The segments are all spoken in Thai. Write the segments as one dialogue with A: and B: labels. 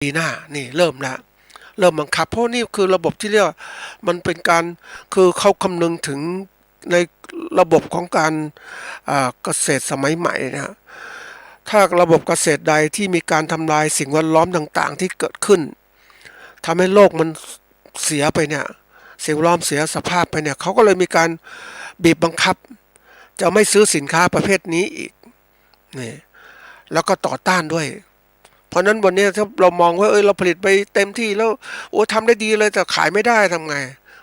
A: ปีหน้านี่เริ่มแล้วเริ่มบังคับเพราะนี่คือระบบที่เรียกว่ามันเป็นการคือเขาคำนึงถึงในระบบของการเกษตรสมัยใหม่นะถ้าระบบเกษตรใดที่มีการทำลายสิ่งแวดล้อมต่างๆที่เกิดขึ้นทำให้โลกมันเสียไปเนี่ยสิ่งแวดล้อมเสียสภาพไปเนี่ยเขาก็เลยมีการบีบบังคับจะไม่ซื้อสินค้าประเภทนี้อีกนี่แล้วก็ต่อต้านด้วย เพราะนั้นวันนี้ถ้าเรามองว่าเราผลิตไปเต็มที่แล้วโอ้ทำได้ดีเลยแต่ขายไม่ได้ทำไง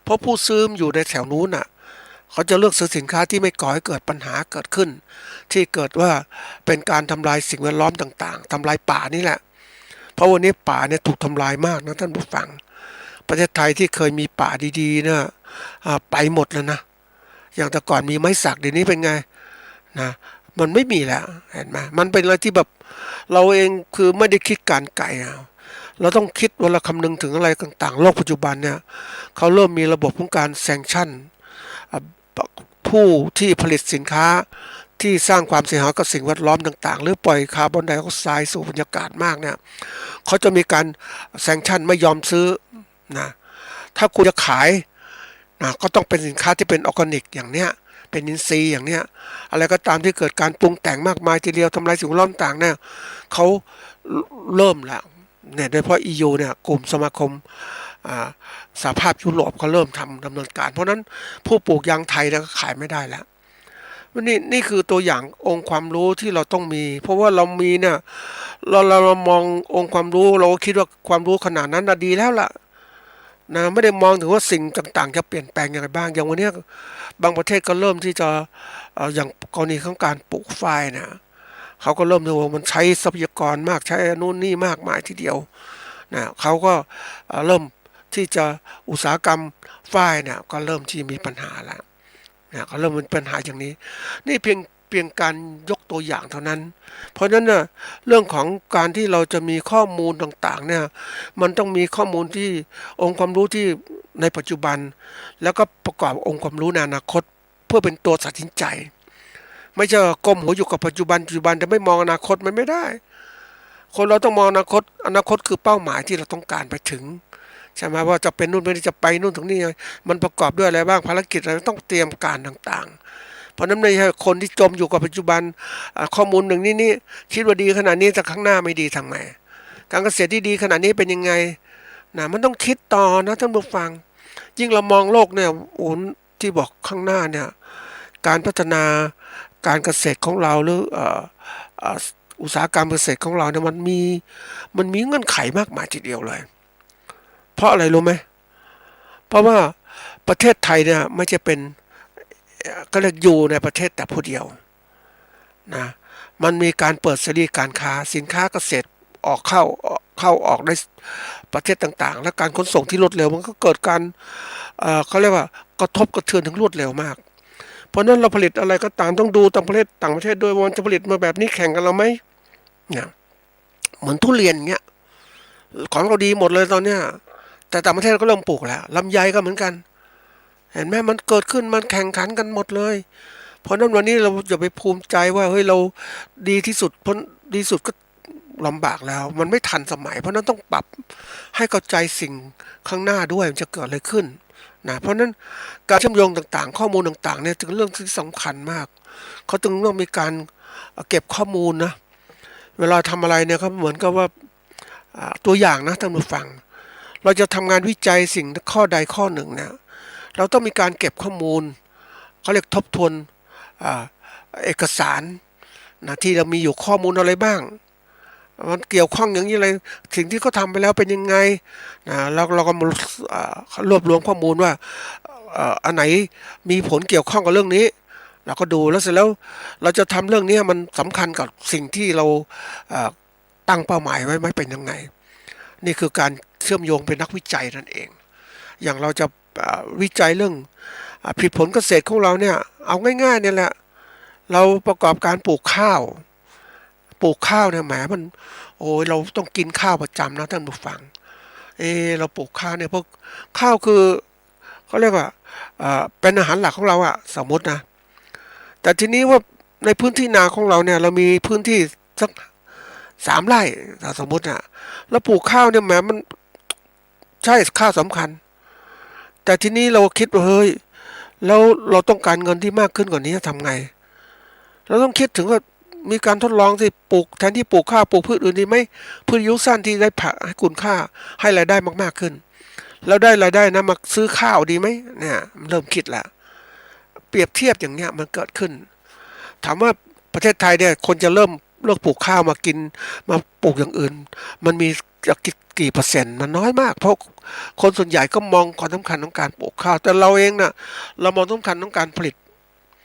A: เพราะผู้ซื้ออยู่ในแถวนู้นน่ะเขาจะเลือกซื้อสินค้าที่ไม่ก่อให้เกิดปัญหาเกิดขึ้นที่เกิดว่าเป็นการทำลายสิ่งแวดล้อมต่างๆทำลายป่านี่แหละเพราะวันนี้ป่าเนี่ยถูกทำลายมากนะท่านผู้ฟังประเทศไทยที่เคยมีป่าดีๆเนี่ยไปหมดแล้วนะอย่างแต่ก่อนมีไม้สักเดี๋ยวนี้เป็นไงนะมันไม่มีแล้วเห็นไหมมันเป็นอะไรที่แบบเราเองคือไม่ได้คิดการไกลเราต้องคิดเวลาคำนึงถึงอะไรต่างๆโลกปัจจุบันเนี่ยเขาเริ่มมีระบบของการแซงชั่นผู้ที่ผลิตสินค้าที่สร้างความเสียหายกับสิ่งแวดล้อมต่างๆหรือปล่อยคาร์บอนไดออกไซด์สู่บรรยากาศมากเนี่ยเขาจะมีการแซงชั่นไม่ยอมซื้อนะถ้าคุณจะขายนะก็ต้องเป็นสินค้าที่เป็นออร์แกนิกอย่างเนี้ยเป็นอินทรีย์อย่างเนี้ยอะไรก็ตามที่เกิดการปรุงแต่งมากมายทีเดียวทำลายสิ่งแวดล้อมต่างเนี่ยเขาเริ่มแล้วเนี่ยโดยเฉพาะ EU เนี่ยกลุ่มสมาคมสหภาพยุโรปเขาเริ่มทำดำเนินการเพราะนั้นผู้ปลูกยางไทยเนี่ยก็ขายไม่ได้แล้วนี่คือตัวอย่างองค์ความรู้ที่เราต้องมีเพราะว่าเรามีเนี่ยเรามององค์ความรู้เราก็คิดว่าความรู้ขนาดนั้นน่ะดีแล้วล่ะนะไม่ได้มองถึงว่าสิ่งต่างๆจะเปลี่ยนแปลงยังไงบ้างอย่างวันนี้บางประเทศก็เริ่มที่จะอย่างกรณีของการปลูกฝ้ายนะเขาก็เริ่มดูว่ามันใช้ทรัพยากรมากใช้นู่นนี่มากมายทีเดียวนะเขาก็เริ่มที่จะอุตสาหกรรมฝ้ายเนี่ยก็เริ่มที่มีปัญหาแล้วนะเขาเริ่มมีปัญหาอย่างนี้นี่เพียงการยกตัวอย่างเท่านั้นเพราะฉะนั้นเนี่ยเรื่องของการที่เราจะมีข้อมูลต่างๆเนี่ยมันต้องมีข้อมูลที่องค์ความรู้ที่ในปัจจุบันแล้วก็ประกอบองค์ความรู้ในอนาคตเพื่อเป็นตัวตัดสินใจไม่ใช่ก้มหัวอยู่กับปัจจุบันแต่ไม่มองอนาคตมันไม่ได้คนเราต้องมองอนาคตคือเป้าหมายที่เราต้องการไปถึงใช่ไหมว่าจะเป็นนู่นเป็นนี่จะไปนู่นถึงนี่มันประกอบด้วยอะไรบ้างภารกิจอะไรต้องเตรียมการต่างๆเพราะนั้นไม่ใช่คนที่จมอยู่กับปัจจุบันข้อมูลหนึ่งนี่คิดว่าดีขนาดนี้แต่ข้างหน้าไม่ดีทำไงการเกษตรที่ดีขนาดนี้เป็นยังไงนะมันต้องคิดต่อนะท่านผู้ฟังยิ่งเรามองโลกเนี่ยโอ้ที่บอกข้างหน้าเนี่ยการพัฒนาการเกษตรของเราหรืออุตสาหกรรมเกษตรของเราเนี่ยมันมีเงื่อนไขมากมายทีเดียวเลยเพราะอะไรรู้ไหมเพราะว่าประเทศไทยเนี่ยไม่ใช่เป็นก็เรียกอยู่ในประเทศแต่ผู้เดียวนะมันมีการเปิดเสรีการค้าสินค้าเกษตรออกเข้าออกในประเทศต่างๆและการขนส่งที่รวดเร็วมันก็เกิดการเขาเรียกว่ากระทบกระเทือนถึงรวดเร็วมากเพราะนั้นเราผลิตอะไรก็ตามต้องดูต่างประเทศด้วยว่ามันจะผลิตมาแบบนี้แข่งกันเราไหมเนี่ยเหมือนทุเรียนเงี้ยของเราดีหมดเลยตอนเนี้ยแต่ต่างประเทศก็เริ่มปลูกแล้วลำไยก็เหมือนกันเห็นไหมมันเกิดขึ้นมันแข่งขันกันหมดเลยเพราะนั้นวันนี้เราอย่าไปภูมิใจว่าเฮ้ยเราดีที่สุดเพราะดีสุดก็ลำบากแล้วมันไม่ทันสมัยเพราะนั้นต้องปรับให้เข้าใจสิ่งข้างหน้าด้วยมันจะเกิดอะไรขึ้นนะเพราะนั้นการเชื่อมโยงต่างๆข้อมูลต่างๆเนี่ยถึงเรื่องที่สำคัญมากเขาจึงต้องมีการเก็บข้อมูลนะเวลาทำอะไรเนี่ยเขาเหมือนกับว่าตัวอย่างนะท่านผู้ฟังเราจะทำงานวิจัยสิ่งข้อใดข้อหนึ่งเนี่ยเราต้องมีการเก็บข้อมูลเขาเรียกทบทวนอ่าเอกสารนะที่เรามีอยู่ข้อมูลอะไรบ้างมันเกี่ยวข้องอย่างนี้อะไรสิ่งที่เขาทำไปแล้วเป็นยังไงนะแล้วเราก็มารวบรวมข้อมูลว่าอันไหนมีผลเกี่ยวข้องกับเรื่องนี้เราก็ดูแล้วเสร็จแล้วเราจะทำเรื่องนี้มันสำคัญกับสิ่งที่เราตั้งเป้าหมายไว้ไหมเป็นยังไงนี่คือการเชื่อมโยงเป็นนักวิจัยนั่นเองอย่างเราจะวิจัยเรื่องผลิตผลเกษตรของเราเนี่ยเอาง่ายๆเนี่ยแหละเราประกอบการปลูกข้าวเนี่ยแหมมันโอ้ยเราต้องกินข้าวประจำนะท่านผู้ฟังเราปลูกข้าวเนี่ยพวกข้าวคือเขาเรียกว่าเป็นอาหารหลักของเราอะสมมตินะแต่ทีนี้ว่าในพื้นที่นาของเราเนี่ยเรามีพื้นที่สัก 3 ไร่ถ้าสมมตินะแล้วปลูกข้าวเนี่ยแหมมันใช่ข้าวสำคัญแต่ทีนี้เราคิดว่าเฮ้ยแล้วเราต้องการเงินที่มากขึ้นกว่านี้ทำไงเราต้องคิดถึงว่ามีการทดลองสิปลูกแทนที่ปลูกข้าวปลูกพืชอื่นดีไหมพืชอายุสั้นที่ได้ผักให้คุณค่าให้รายได้มากๆขึ้นแล้วได้รายได้นะมาซื้อข้าวดีไหมเนี่ยเริ่มคิดละเปรียบเทียบอย่างเงี้ยมันเกิดขึ้นถามว่าประเทศไทยเนี่ยคนจะเริ่มเลิกปลูกข้าวมากินมาปลูกอย่างอื่นมันมีกี่เปอร์เซ็นต์มันน้อยมากเพราะคนส่วนใหญ่ก็มองความสำคัญของการปลูกข้าวแต่เราเองน่ะเรามองสำคัญของการผลิต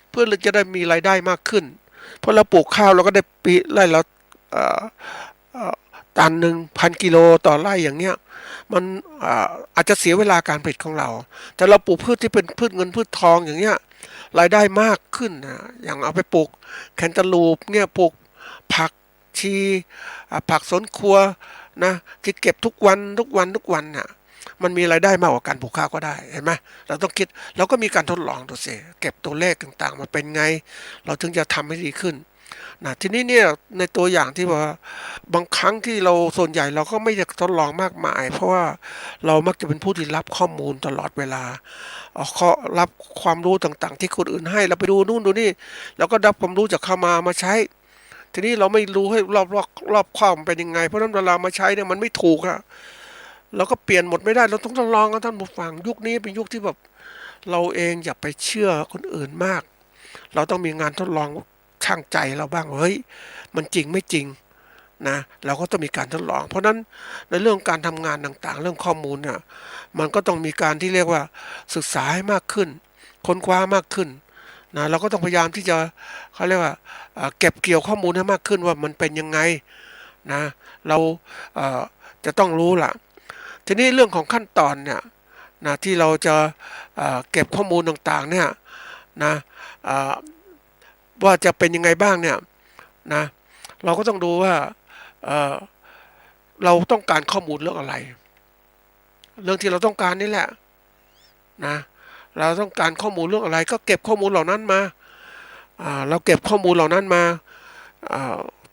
A: เพื่อเราจะได้มีรายได้มากขึ้นเพราะเราปลูกข้าวเราก็ได้ปีไร่ละเอ่อตันหนึ่ง1,000 กิโลต่อไร่อย่างเงี้ยมันอาจจะเสียเวลาการผลิตของเราแต่เราปลูกพืชที่เป็นพืชเงินพืชทองอย่างเงี้ยรายได้มากขึ้นนะอย่างเอาไปปลูกแคนตาลูปเนี่ยปลูกผักชีผักสวนครัวนะที่เก็บทุกวันน่ะมันมีรายได้มากกว่าการปลูกข้าวก็ได้เห็นไหมเราต้องคิดเราก็มีการทดลองดูสิเก็บตัวเลขต่างๆมาเป็นไงเราถึงจะทำให้ดีขึ้นนะทีนี้เนี่ยในตัวอย่างที่ว่าบางครั้งที่เราส่วนใหญ่เราก็ไม่ได้ทดลองมากมายเพราะว่าเรามักจะเป็นผู้ที่รับข้อมูลตลอดเวลาข้อรับความรู้ต่างๆที่คนอื่นให้เราไปดูนู่นดูนี่แล้วก็รับความรู้จากเขามาใช้ทีนี้เราไม่รู้ให้รอบความเป็นยังไงเพราะนั้นเวลามาใช้เนี่ยมันไม่ถูกอะเราก็เปลี่ยนหมดไม่ได้เราต้องทดลองกันท่านผู้ฟังยุคนี้เป็นยุคที่แบบเราเองอย่าไปเชื่อคนอื่นมากเราต้องมีงานทดลองช่างใจเราบ้างเฮ้ยมันจริงไม่จริงนะเราก็ต้องมีการทดลองเพราะนั้นในเรื่องการทำงานต่างๆเรื่องข้อมูลเนี่ยมันก็ต้องมีการที่เรียกว่าศึกษาให้มากขึ้นค้นคว้ามากขึ้นนะเราก็ต้องพยายามที่จะเขาเรียกว่าเก็บเกี่ยวข้อมูลให้มากขึ้นว่ามันเป็นยังไงนะเราเอ่อจะต้องรู้ล่ะทีนี้เรื่องของขั้นตอนเนี่ยนะที่เราจะเก็บข้อมูลต่างๆเนี่ยนะว่าจะเป็นยังไงบ้างเนี่ยนะเราก็ต้องดูว่าเอ่อเราต้องการข้อมูลเรื่องอะไรเรื่องที่เราต้องการนี่แหละนะเราต้องการข้อมูลเรื่องอะไรก็เก็บข้อมูลเหล่านั้นมาเราเก็บข้อมูลเหล่านั้นมา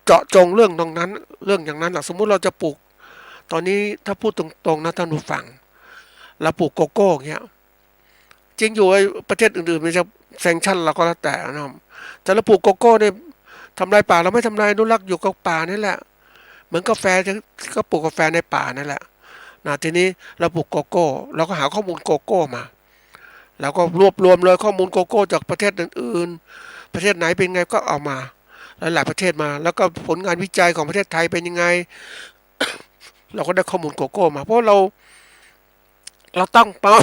A: เจาะจงเรื่องตรงนั้นเรื่องอย่างนั้นสมมุติเราจะปลูกตอนนี้ถ้าพูดตรงๆนะท่านผู้ฟังเราปลูกโกโก้เงี้ยจริงอยู่ไอ้ประเทศอื่นๆมันจะแซงชั่นเราก็แล้วแต่นะแต่เราปลูกโกโก้เนี่ยทำลายป่าเราไม่ทำลายอนุรักษ์อยู่กับป่านี่แหละเหมือนกาแฟที่ก็ปลูกกาแฟในป่านั่นแหละนะทีนี้เราปลูกโกโก้เราก็หาข้อมูลโกโก้มาแล้วก็รวบรวมเลยข้อมูลโกโก้จากประเทศอื่นๆประเทศไหนเป็นไงก็เอามาหลายๆประเทศมาแล้วก็ผลงานวิจัยของประเทศไทยเป็นยังไงเราก็ได้ข้อมูลโกโก้มาเพราะเราตั้งเป้า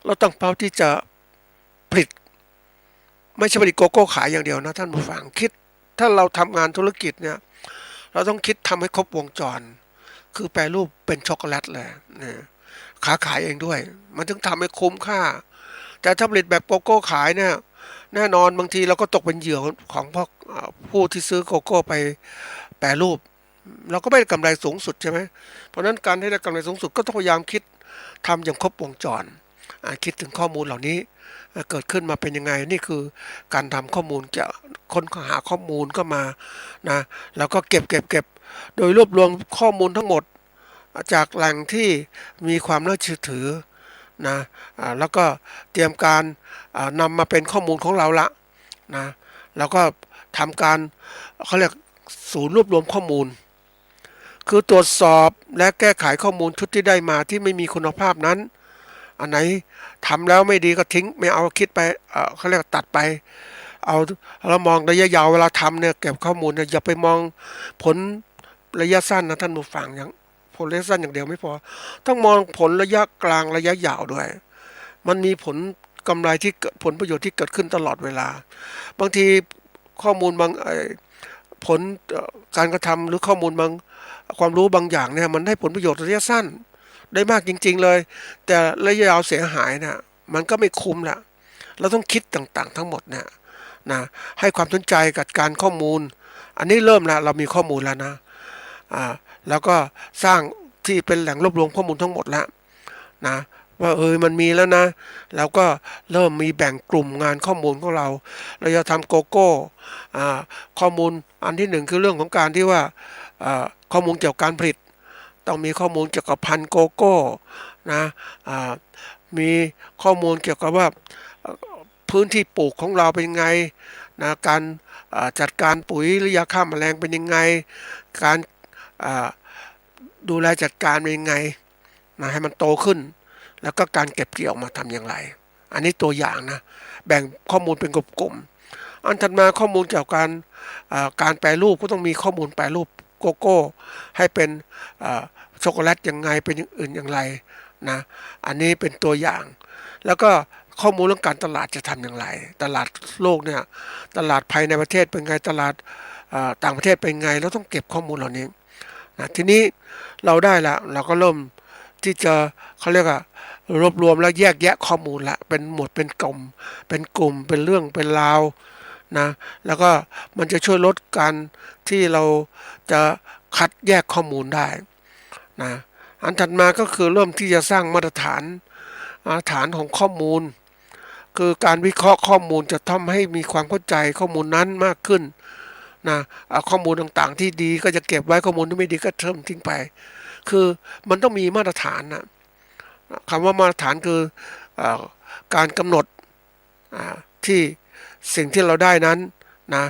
A: เราตั้งเป้าที่จะผลิตไม่ใช่ผลิตโกโก้ขายอย่างเดียวนะท่านผู้ฟังคิดถ้าเราทำงานธุรกิจเนี่ยเราต้องคิดทำให้ครบวงจรคือแปรรูปเป็นช็อกโกแลตเลยเนี่ยขาขายเองด้วยมันถึงทำให้คุ้มค่าแต่ถ้าผลิตแบบโกโก้ขายเนี่ยแน่นอนบางทีเราก็ตกเป็นเหยื่อของพวกผู้ที่ซื้อโกโก้ไปแปรรูปเราก็ไม่ได้กำไรสูงสุดใช่ไหมเพราะฉะนั้นการให้ได้กำไรสูงสุดก็ต้องพยายามคิดทำอย่างครบวงจรคิดถึงข้อมูลเหล่านี้เกิดขึ้นมาเป็นยังไงนี่คือการทำข้อมูลจะค้นหาข้อมูลก็มานะแล้วก็เก็บโดยรวบรวมข้อมูลทั้งหมดจากแหล่งที่มีความน่าเชื่อถือนะแล้วก็เตรียมการนำมาเป็นข้อมูลของเราละนะแล้วก็ทำการเขาเรียกศูนย์รวบรวมข้อมูลคือตรวจสอบและแก้ไขข้อมูลชุดที่ได้มาที่ไม่มีคุณภาพนั้นอันไหนทำแล้วไม่ดีก็ทิ้งไม่เอาคิดไปเขาเรียกตัดไปเอาเรามองระยะยาวเวลาทำเนี่ยเก็บข้อมูลเนี่ยอย่าไปมองผลระยะสั้นนะท่านผู้ฟังอย่างผลระยะสั้นอย่างเดียวไม่พอต้องมองผลระยะกลางระยะยาวด้วยมันมีผลกำไรที่เกิดผลประโยชน์ที่เกิดขึ้นตลอดเวลาบางทีข้อมูลบางผลการกระทำหรือข้อมูลบางความรู้บางอย่างเนี่ยมันได้ผลประโยชน์ระยะสั้นได้มากจริงๆเลยแต่ระยะยาวเสียหายนะมันก็ไม่คุ้มละเราต้องคิดต่างๆทั้งหมดเนี่ยนะให้ความสนใจกับการข้อมูลอันนี้เริ่มแล้วเรามีข้อมูลแล้วนะแล้วก็สร้างที่เป็นแหล่งรวบรวมข้อมูลทั้งหมดแล้วนะ ว่ามันมีแล้วนะแล้วก็เริ่มมีแบ่งกลุ่มงานข้อมูลของเราจะทำโกโก้ข้อมูลอันที่หนึ่งคือเรื่องของการที่ว่าข้อมูลเกี่ยวกับการผลิตต้องมีข้อมูลเกี่ยวกับพันธุ์โกโก้นะอ่ามีข้อมูลเกี่ยวกับว่าพื้นที่ปลูกของเราเป็นยังไงนะการจัดการปุ๋ยหรือยาฆ่าแมลงเป็นยังไงการดูแลจัดการเป็นยังไงนะให้มันโตขึ้นแล้วก็การเก็บเกี่ยวมาทำอย่างไรอันนี้ตัวอย่างนะแบ่งข้อมูลเป็นกลุ่มๆอันถัดมาข้อมูลเกี่ยวกับการแปรรูปก็ต้องมีข้อมูลแปรรูปโกโก้ให้เป็นช็อกโกแลตยังไงเป็นอย่างอื่นอย่างไรนะอันนี้เป็นตัวอย่างแล้วก็ข้อมูลเรื่องการตลาดจะทำอย่างไรตลาดโลกเนี่ยตลาดภายในประเทศเป็นไงตลาดต่างประเทศเป็นไงเราต้องเก็บข้อมูลเหล่านี้นะทีนี้เราได้ละเราก็เริ่มที่จะเขาเรียกว่ารวบรวมแล้วแยกแยะข้อมูลละเป็นหมวดเป็นกลุ่มเป็นเรื่องเป็นราวนะแล้วก็มันจะช่วยลดการที่เราจะคัดแยกข้อมูลได้นะอันถัดมาก็คือเริ่มที่จะสร้างมาตรฐานของข้อมูลคือการวิเคราะห์ข้อมูลจะทำให้มีความเข้าใจข้อมูลนั้นมากขึ้นนะข้อมูลต่างๆที่ดีก็จะเก็บไว้ข้อมูลที่ไม่ดีก็เทิมทิ้งไปคือมันต้องมีมาตรฐานนะคำว่ามาตรฐานคือการกำหนดที่สิ่งที่เราได้นั้นนะ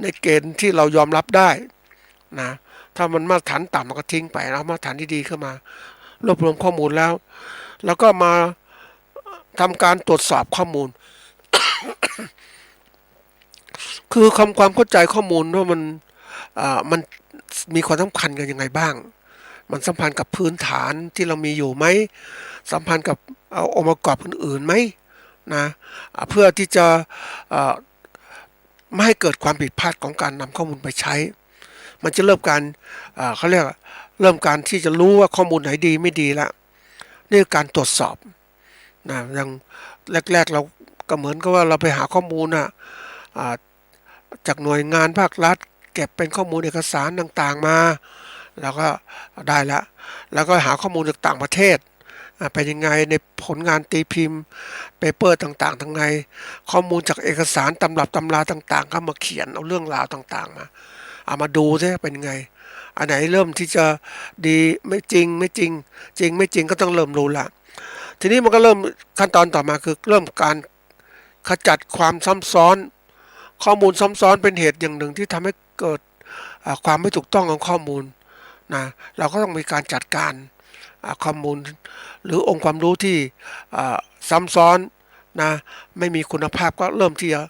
A: ในเกณฑ์ที่เรายอมรับได้นะถ้ามันมาตรฐานต่ำมันก็ทิ้งไปแล้วมาตรฐานที่ดีเข้ามารวบรวมข้อมูลแล้วก็มาทำการตรวจสอบข้อมูลคือความเข้าใจข้อมูลว่ามันมีความสำคัญกันยังไงบ้างมันสัมพันธ์กับพื้นฐานที่เรามีอยู่ไหมสัมพันธ์กับองค์ประกอบอื่นๆไหมนะเพื่อที่จะไม่ให้เกิดความผิดพลาดของการนำข้อมูลไปใช้มันจะเริ่มการเขาเรียกเริ่มการที่จะรู้ว่าข้อมูลไหนดีไม่ดีแล้วนี่คือการตรวจสอบนะอย่างแรกๆเราก็เหมือนกับว่าเราไปหาข้อมูลจากหน่วยงานภาครัฐเก็บเป็นข้อมูลเอกสารต่างๆมาแล้วก็ได้แล้วก็หาข้อมูลจากต่างประเทศเป็นยังไงในผลงานตีพิมพ์เปเปอร์ต่างๆทั้งไงข้อมูลจากเอกสารตำรับตำราต่างๆก็มาเขียนเอาเรื่องราวต่างๆมาเอามาดูซิเป็นยังไงอันไหนเริ่มที่จะดีไม่จริงไม่จริงไม่จริงก็ต้องเริ่มรู้ละทีนี้มันก็เริ่มขั้นตอนต่อมาคือเริ่มการขจัดความซ้ำซ้อนข้อมูลซ้ำซ้อนเป็นเหตุอย่างหนึ่งที่ทำให้เกิดความไม่ถูกต้องของข้อมูลนะเราก็ต้องมีการจัดการข้อมูลหรือองค์ความรู้ที่ซ้ำซ้อนนะไม่มีคุณภาพก็เริ่มที่จะ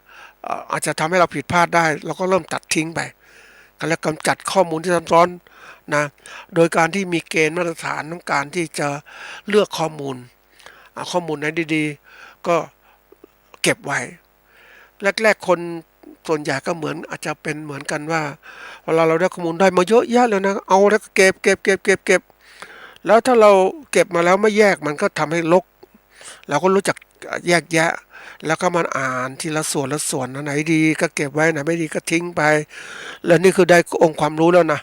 A: อาจจะทำให้เราผิดพลาดได้เราก็เริ่มตัดทิ้งไปและกำจัดข้อมูลที่ซ้ำซ้อนนะโดยการที่มีเกณฑ์มาตรฐานของการที่จะเลือกข้อมูลไหนดีๆก็เก็บไว้แรกๆคนส่วนใหญ่ก็เหมือนอาจจะเป็นเหมือนกันว่าเวลาเราได้ข้อมูลได้มาเยอะแยะแล้วนะเอาแล้วก็เก็บแล้วถ้าเราเก็บมาแล้วไม่แยกมันก็ทำให้รกเราก็รู้จักแยกแยะแล้วก็มันอ่านทีละส่วนไหนดีก็เก็บไว้ไหนไม่ดีก็ทิ้งไปแล้วนี่คือได้องค์ความรู้แล้วนะ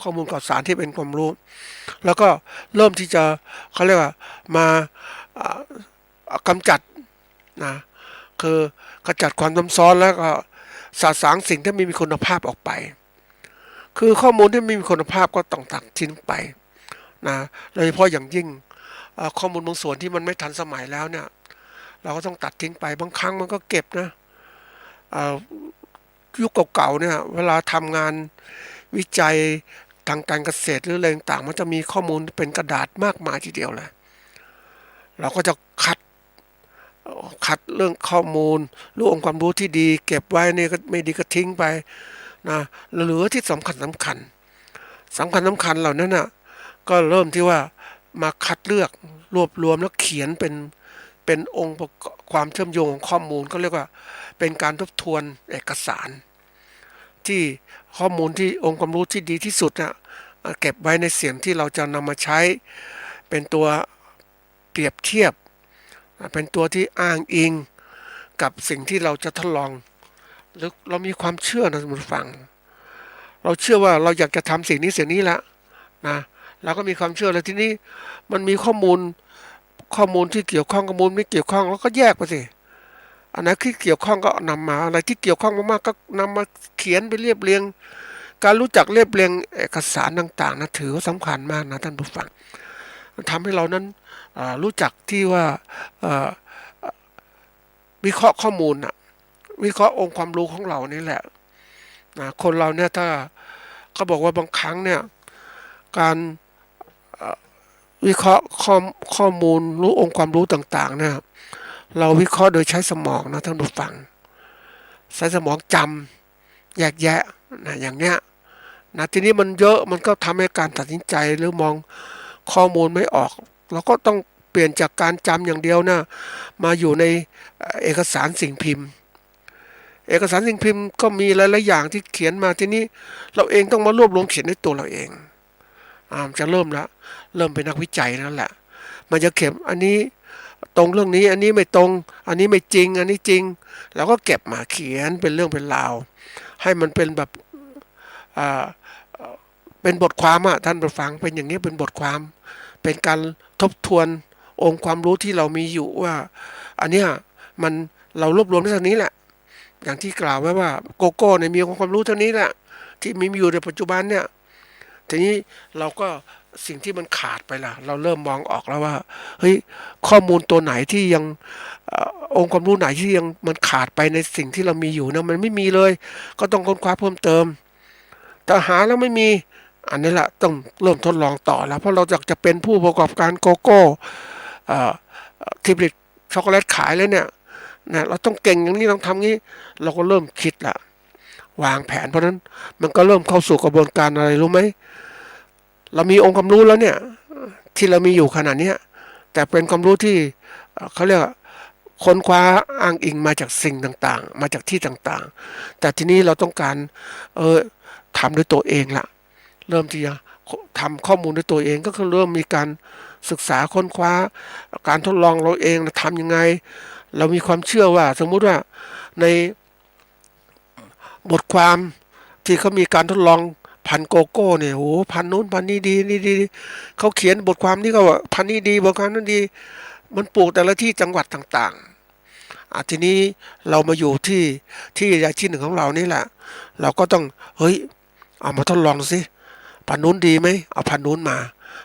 A: ข้อมูลข่าวสารที่เป็นความรู้แล้วก็เริ่มที่จะเขาเรียกว่ามากำจัดนะคือขจัดความซับซ้อนแล้วก็สะสางสิ่งที่ไม่มีคุณภาพออกไปคือข้อมูลที่ไม่มีคุณภาพก็ต้องตัดทิ้งไปนะโดยเฉพาะอย่างยิ่งข้อมูลบางส่วนที่มันไม่ทันสมัยแล้วเนี่ยเราก็ต้องตัดทิ้งไปบางครั้งมันก็เก็บนะยุคเก่าๆเนี่ยเวลาทำงานวิจัยทางการเกษตรหรืออะไรต่างๆมันจะมีข้อมูลเป็นกระดาษมากมายทีเดียวเลยเราก็จะคัดเรื่องข้อมูลหรือองค์ความรู้ที่ดีเก็บไว้นี่ก็ไม่ดีก็ทิ้งไปนะเหลือที่สำคัญเหล่านั้นน่ะก็เริ่มที่ว่ามาคัดเลือกรวบรวมแล้วเขียนเป็นองค์ประกอบความเชื่อมโยงของข้อมูลก็เรียกว่าเป็นการทบทวนเอกสารที่ข้อมูลที่องค์ความรู้ที่ดีที่สุดน่ะเก็บไว้ในเสียงที่เราจะนำมาใช้เป็นตัวเปรียบเทียบเป็นตัวที่อ้างอิงกับสิ่งที่เราจะทดลองหรือเรามีความเชื่อนะสมมติฟังเราเชื่อว่าเราอยากจะทำสิ่งนี้ละนะ เราก็มีความเชื่อแล้วทีนี้มันมีข้อมูลที่เกี่ยวข้องข้อมูลไม่เกี่ยวข้องแล้วก็แยกไปสิอันไหนที่เกี่ยวข้องก็นำมาอะไรที่เกี่ยวข้องมากๆก็นำมาเขียนไปเรียบเรียงการรู้จักเรียบเรียงเอกสารต่างๆนะถือว่าสำคัญมากนะท่านผู้ฟังมันทำให้เรานั้นรู้จักที่ว่าเอ่อวิเคราะห์ข้อมูลนะวิเคราะห์องค์ความรู้ของเรานี่แหละนะคนเราเนี่ยถ้าเขาบอกว่าบางครั้งเนี่ยการวิเคราะห์ข้อมูลรู้องค์ความรู้ต่างๆเนี่ยเราวิเคราะห์โดยใช้สมองนะท่านผู้ฟังใช้สมองจำแยกแยะนะอย่างเนี้ยนะทีนี้มันเยอะมันก็ทำให้การตัดสินใจหรือมองข้อมูลไม่ออกเราก็ต้องเปลี่ยนจากการจำอย่างเดียวนะมาอยู่ในเอกสารสิ่งพิมพ์เอกสารสิ่งพิมพ์ก็มีหลายๆอย่างที่เขียนมาทีนี้เราเองต้องมารวบรวมเขียนในตัวเราเองจะเริ่มละเริ่มเป็นนักวิจัยนั่นแหละมันจะเก็บอันนี้ตรงเรื่องนี้อันนี้ไม่ตรงอันนี้ไม่จริงอันนี้จริงเราก็เก็บมาเขียนเป็นเรื่องเป็นราวให้มันเป็นแบบอ่าเป็นบทความอ่ะท่านผู้ฟังเป็นอย่างนี้เป็นบทความเป็นการทบทวนองค์ความรู้ที่เรามีอยู่ว่าอันเนี้ยมันเรารวบรวมได้เท่านี้แหละอย่างที่กล่าวไว้ว่าโกโก้เนี่ยมีองค์ความรู้เท่านี้แหละที่มีอยู่ในปัจจุบันเนี่ยทีนี้เราก็สิ่งที่มันขาดไปล่ะเราเริ่มมองออกแล้วว่าเฮ้ยข้อมูลตัวไหนที่ยังองค์ความรู้ไหนที่ยังมันขาดไปในสิ่งที่เรามีอยู่นะมันไม่มีเลยก็ต้องค้นคว้าเพิ่มเติมแต่หาแล้วไม่มีอันนี้แหละต้องเริ่มทดลองต่อแล้วเพราะเราอยากจะเป็นผู้ประกอบการโกโก้เอ่อที่ผลิตช็อกโกแลตขายแล้วเนี่ยนะเราต้องเก่งอย่างนี้ต้องทำงี้เราก็เริ่มคิดละวางแผนเพราะนั้นมันก็เริ่มเข้าสู่กระบวนการอะไรรู้ไหมเรามีองค์ความรู้แล้วเนี่ยที่เรามีอยู่ขนาดนี้แต่เป็นความรู้ที่เขาเรียกค้นคว้าอ้างอิงมาจากสิ่งต่างๆมาจากที่ต่างๆแต่ทีนี้เราต้องการเออทำด้วยตัวเองละเริ่มที่จะทำข้อมูลด้วยตัวเองก็คือเริ่มมีการศึกษาค้นคว้าการทดลองเราเองทำยังไงเรามีความเชื่อว่าสมมุติว่าในบทความที่เขามีการทดลองพันธุ์โกโก้เนี่ยโหพันธุ์นู้นพันธุ์นี้ดีนี่ดีเขาเขียนบทความนี้ก็ว่าพันธุ์นี้ดีบทความนั้นดีมันปลูกแต่ละที่จังหวัดต่างๆทีนี้เรามาอยู่ที่ใดที่หนึ่งของเรานี่แหละเราก็ต้องเฮ้ยเอามาทดลองสิพันธุ์นู้นดีไหมเอาพันธุ์นู้นมา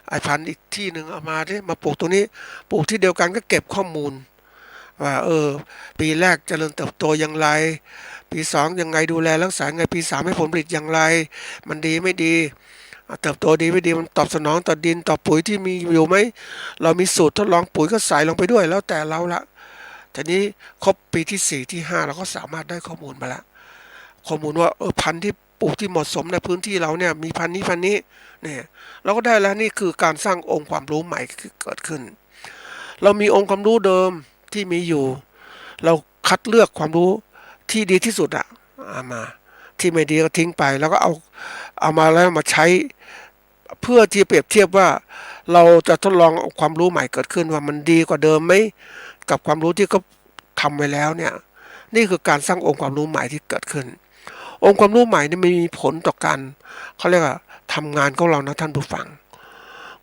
A: ไอ้พันธุ์อีกที่หนึ่งเอามาดิมาปลูกตรงนี้ปลูกที่เดียวกันก็เก็บข้อมูลว่าปีแรกเจริญเติบโตอย่างไรปีสองยังไงดูแลรักษาไงปีสามให้ผลผลิตอย่างไรมันดีไม่ดีเติบโตดีไม่ดีมันตอบสนองต่อดินต่อปุ๋ยที่มีอยู่ไหมเรามีสูตรทดลองปุ๋ยก็ใส่ลงไปด้วยแล้วแต่เราละทีนี้ครบปีที่สี่ที่ห้าเราก็สามารถได้ข้อมูลมาแล้วข้อมูลว่าพันธุ์ที่ปลูกที่เหมาะสมในพื้นที่เราเนี่ยมีพันธุ์นี้พันธุ์นี้เนี่ยเราก็ได้แล้วนี่คือการสร้างองค์ความรู้ใหม่เกิดขึ้นเรามีองค์ความรู้เดิมที่มีอยู่เราคัดเลือกความรู้ที่ดีที่สุดเอามาที่ไม่ดีก็ทิ้งไปแล้วก็เอามาแล้วมาใช้เพื่อที่เปรียบเทียบว่าเราจะทดลองเอาความรู้ใหม่เกิดขึ้นว่ามันดีกว่าเดิมไหมกับความรู้ที่เขาทำไว้แล้วเนี่ยนี่คือการสร้างองค์ความรู้ใหม่ที่เกิดขึ้นองค์ความรู้ใหม่นี่มีผลต่อการเขาเรียกว่าทำงานของเรานะท่านผู้ฟัง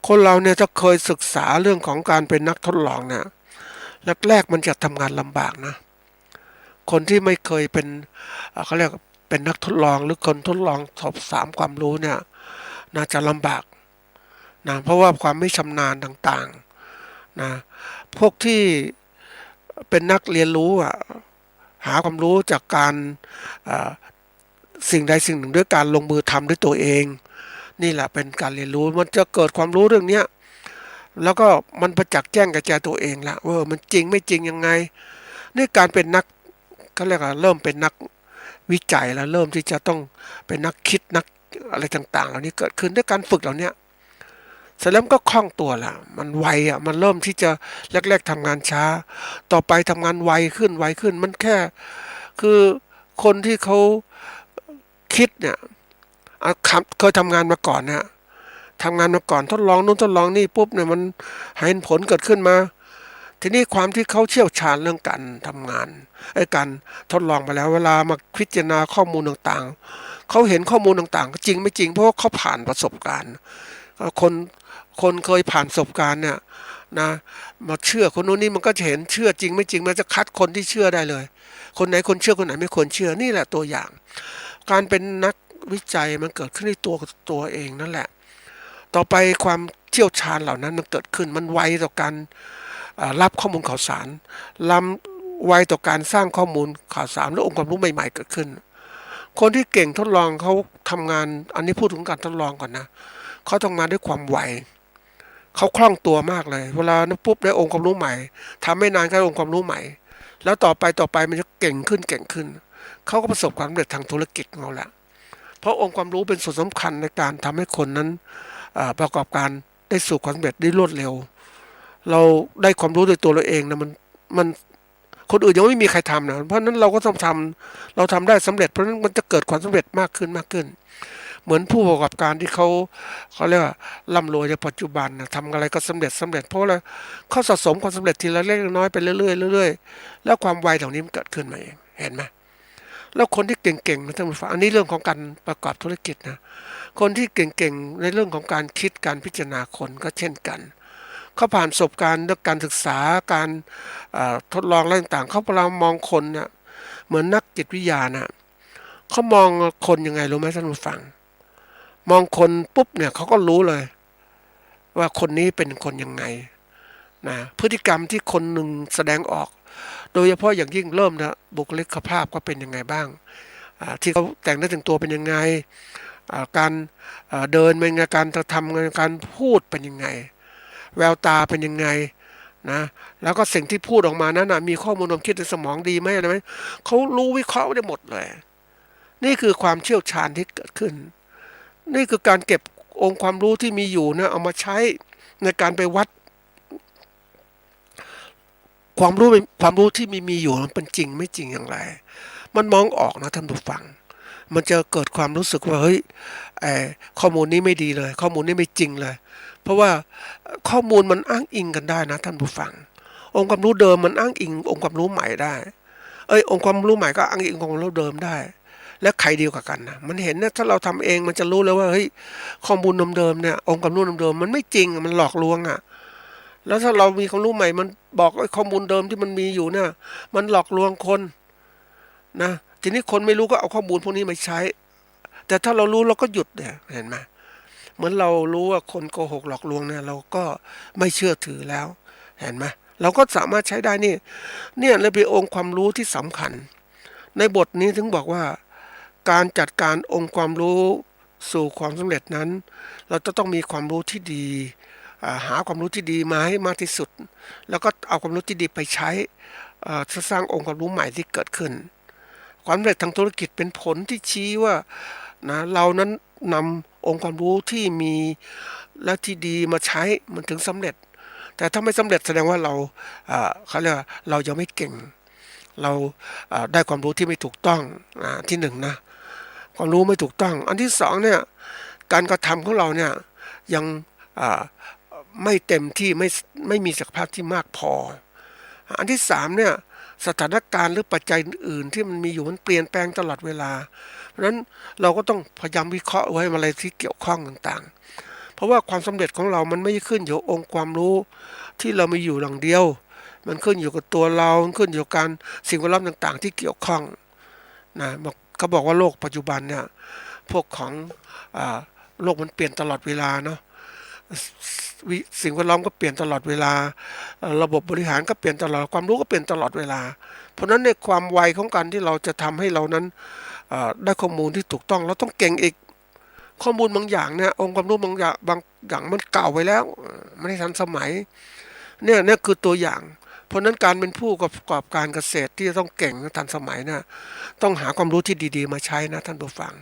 A: คนเราเนี่ยจะเคยศึกษาเรื่องของการเป็นนักทดลองเนี่ยแรกๆมันจะทำงานลำบากนะคนที่ไม่เคยเป็นเขาเรียกเป็นนักทดลองหรือคนทดลองสอบถามความรู้เนี่ยน่าจะลำบากนะเพราะว่าความไม่ชำนาญต่างๆนะพวกที่เป็นนักเรียนรู้หาความรู้จากการสิ่งใดสิ่งหนึ่งด้วยการลงมือทำด้วยตัวเองนี่แหละเป็นการเรียนรู้มันจะเกิดความรู้เรื่องเนี้ยแล้วก็มันประจักษ์แจ้งกับใจตัวเองละว่ามันจริงไม่จริงยังไงนี่การเป็นนักเขาเรียกว่าเริ่มเป็นนักวิจัยแล้วเริ่มที่จะต้องเป็นนักคิดนักอะไรต่างๆเหล่านี้เกิดขึ้นด้วยการฝึกเหล่านี้เสร็จแล้วก็คล่องตัวละมันไวมันเริ่มที่จะแรกๆทำงานช้าต่อไปทำงานไวขึ้นมันแค่คือคนที่เขาคิดเนี่ยเคยทำงานมาก่อนนะทำงานมาก่อนทดลองนู้นทดลองนี่ปุ๊บเนี่ยมันเห็นผลเกิดขึ้นมาทีนี้ความที่เขาเชี่ยวชาญเรื่องการทำงานการทดลองมาแล้วเวลามาพิจารณาข้อมูลต่างๆเขาเห็นข้อมูลต่างๆจริงไม่จริงเพราะว่าเขาผ่านประสบการณ์ คนคนเคยผ่านประสบการณ์เนี่ยนะมาเชื่อคนนู้นนี่มันก็จะเห็นเชื่อจริงไม่จริงมันจะคัดคนที่เชื่อได้เลยคนไหนคนเชื่อคนไหนไม่ควรเชื่อนี่แหละตัวอย่างการเป็นนักวิจัยมันเกิดขึ้นในตัวเองนั่นแหละต่อไปความเชี่ยวชาญเหล่านั้นมันเกิดขึ้นมันไวต่อการรับข้อมูลข่าวสารล้ำไวต่อการสร้างข้อมูลข่าวสารและองค์ความรู้ใหม่ๆเกิดขึ้นคนที่เก่งทดลองเขาทำงานอันนี้พูดถึงการทดลองก่อนนะเขาทำงานด้วยความไวเขาคล่องตัวมากเลยเวลานั้นปุ๊บได้องค์ความรู้ใหม่ทำไม่นานก็ได้องค์ความรู้ใหม่แล้วต่อไปมันจะเก่งขึ้นเก่งขึ้นเขาก็ประสบความสำเร็จทางธุรกิจของเขาแหละเพราะองค์ความรู้เป็นส่วนสำคัญในการทำให้คนนั้นประกอบการได้สู่ความสำเร็จได้รวดเร็วเราได้ความรู้โดยตัวเราเองนะมันคนอื่นยังไม่มีใครทำนะเพราะนั้นเราก็ต้องทำเราทำได้สำเร็จเพราะนั้นมันจะเกิดความสำเร็จมากขึ้นมากขึ้นเหมือนผู้ประกอบการที่เขาเรียกว่าร่ำรวยในปัจจุบันนะทำอะไรก็สำเร็จเพราะอะไรเขาสะสมความสำเร็จทีละเล็กน้อยไปเรื่อยๆเรื่อยๆแล้วความไวเหล่านี้มันเกิดขึ้นมาเองเห็นไหมแล้วคนที่เก่งๆนะท่านผู้ฟังอันนี้เรื่องของการประกอบธุรกิจนะคนที่เก่งๆในเรื่องของการคิดการพิจารณาคนก็เช่นกันเขาผ่านประสบการณ์และการศึกษาการทดลองอะไรต่างๆเขาพยายามมองคนเนี่ยเหมือนนักจิตวิทยานะเขามองคนยังไงรู้ไหมท่านผู้ฟังมองคนปุ๊บเนี่ยเขาก็รู้เลยว่าคนนี้เป็นคนยังไงนะพฤติกรรมที่คนหนึ่งแสดงออกโดยเฉพาะอย่างยิ่งเริ่มนะบุคลิกภาพก็เป็นยังไงบ้างที่เขาแต่งได้ถึงตัวเป็นยังไงการเดินเป็นยังไงการทำการพูดเป็นยังไงแววตาเป็นยังไงนะแล้วก็สิ่งที่พูดออกมานั้นนะมีข้อมูลความคิดในสมองดีไหมอะไรไหมเขารู้วิเคราะห์ได้หมดเลยนี่คือความเชี่ยวชาญที่เกิดขึ้นนี่คือการเก็บองค์ความรู้ที่มีอยู่นะเอามาใช้ในการไปวัดความรู้ที่มีอยู่มันเป็นจริงไม่จริงอย่างไรมันมองออกนะท่านผู้ฟังมันจะเกิดความรู้สึกว่าเฮ้ยข้อมูลนี้ไม่ดีเลยข้อมูลนี้ไม่จริงเลยเพราะว่าข้อมูลมันอ้างอิงกันได้นะท่านผู้ฟังองค์ความรู้เดิมมันอ้างอิงองค์ความรู้ใหม่ได้องค์ความรู้ใหม่ก็อ้างอิงองค์ความรู้เดิมได้และใครดีกว่ากันนะมันเห็นนะถ้าเราทำเองมันจะรู้เลยว่าเฮ้ยข้อมูลเดิมๆเนี่ยองค์ความรู้เดิมๆมันไม่จริงมันหลอกลวงอ่ะแล้วถ้าเรามีความรู้ใหม่มันบอกข้อมูลเดิมที่มันมีอยู่เนี่ยมันหลอกลวงคนนะทีนี้คนไม่รู้ก็เอาข้อมูลพวกนี้มาใช้แต่ถ้าเรารู้เราก็หยุดเนี่ยเห็นไหมเหมือนเรารู้ว่าคนโกหกหลอกลวงเนี่ยเราก็ไม่เชื่อถือแล้วเห็นไหมเราก็สามารถใช้ได้เนี่ยเลยเป็นองค์ความรู้ที่สำคัญในบทนี้ถึงบอกว่าการจัดการองค์ความรู้สู่ความสำเร็จนั้นเราจะต้องมีความรู้ที่ดีหาความรู้ที่ดีมาให้มากที่สุดแล้วก็เอาความรู้ที่ดีไปใช้สร้างองค์ความรู้ใหม่ที่เกิดขึ้นความสำเร็จทางธุรกิจเป็นผลที่ชี้ว่านะเรานั้นนำองค์ความรู้ที่มีและที่ดีมาใช้มันถึงสำเร็จแต่ถ้าไม่สำเร็จแสดงว่าเขาเรียกว่าเรายังไม่เก่งเราได้ความรู้ที่ไม่ถูกต้องที่หนึ่งนะความรู้ไม่ถูกต้องอันที่สองเนี่ยการกระทำของเราเนี่ยยังไม่เต็มที่ไม่มีศักยภาพที่มากพออันที่สามเนี่ยสถานการณ์หรือปัจจัยอื่นที่มันมีอยู่มันเปลี่ยนแปลงตลอดเวลาเพราะฉะนั้นเราก็ต้องพยายามวิเคราะห์ไว้อะไรที่เกี่ยวข้องต่างๆเพราะว่าความสำเร็จของเรามันไม่ขึ้นอยู่องค์ความรู้ที่เรามีอยู่อย่างเดียวมันขึ้นอยู่กับตัวเราขึ้นอยู่กับการสิ่งแวดล้อมต่างๆที่เกี่ยวข้องนะเขาบอกว่าโลกปัจจุบันเนี่ยพวกของโลกมันเปลี่ยนตลอดเวลาเนาะสิ่งแวดล้อมก็เปลี่ยนตลอดเวลาระบบบริหารก็เปลี่ยนตลอดความรู้ก็เปลี่ยนตลอดเวลาเพราะฉะนั้นในความไวของการที่เราจะทำให้เรานั้นได้ข้อมูลที่ถูกต้องเราต้องเก่งอีกข้อมูลบางอย่างเนี่ยองค์ความรู้บางอย่างมันเก่าไปแล้วไม่ได้ทันสมัยเนี่ยคือตัวอย่างเพราะนั้นการเป็นผู้ประกอบการเกษตรที่จะต้องเก่งทันสมัยนะต้องหาความรู้ที่ดีๆมาใช้นะท่านผู้ฟัง